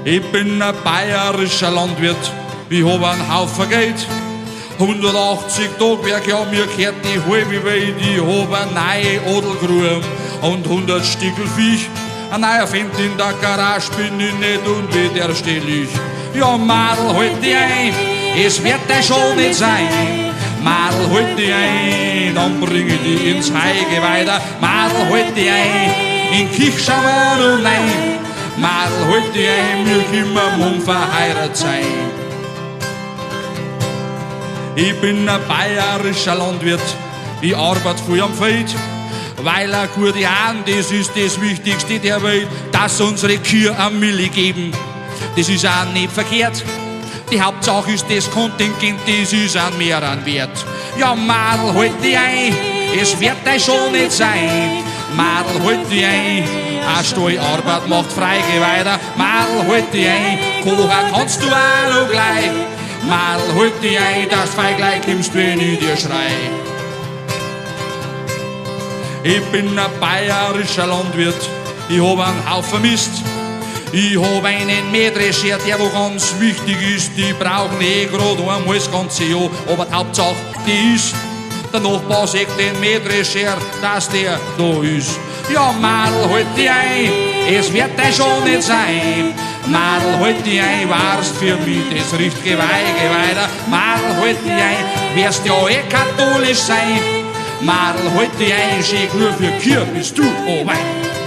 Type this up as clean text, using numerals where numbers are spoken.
Ich bin ein bayerischer Landwirt, ich hab einen Haufen Geld. 180 Tagwerk, ja, mir gehört die halbe Welt. Ich hab eine neue Adelgruhe und 100 Stickel Viech. Ein neuer Fendt in der Garage bin ich nicht und wieder stell ich. Ja, Madel, halt dich ein, es wird dir schon nicht sein. Madel, halt dich ein, dann bring ich dich ins Heige weiter. Madel, halt dich ein, in Kich schauen wir noch rein. Madel, halt dich ein, wir können morgen verheiratet sein. Ich bin ein bayerischer Landwirt, ich arbeite viel am Feld, weil eine gute Hahn, das ist das Wichtigste der Welt, dass unsere Kühe eine Milch geben. Das ist auch nicht verkehrt. Die Hauptsache ist das Kontingent, das ist an mehr an Wert. Ja, Madel, halt dich ein, es wird dir schon nicht sein. Madel, halt dich ein, eine Stallarbeit macht frei, geh weiter. Madel, halt dich ein, kochen kannst du auch noch gleich. Madel, halt dich ein, dass du gleich kommst, wenn ich dir schrei. Ich bin ein bayerischer Landwirt, ich hab einen Haufen Mist. Ich hab einen Mähdrescher, der wo ganz wichtig ist. Die brauchen grad einmal das ganze Jahr. Aber die Hauptsache, die ist, der Nachbar sagt den Mähdrescher, dass der da ist. Ja, Madel, halt dich ein, es wird dir schon nicht sein. Madel, halt dich ein, warst für mich das richtige weiter. Madel, halt dich ein, wirst ja katholisch sein. Madel, halt dich ein, schick nur für Kühe bist du, oh mein.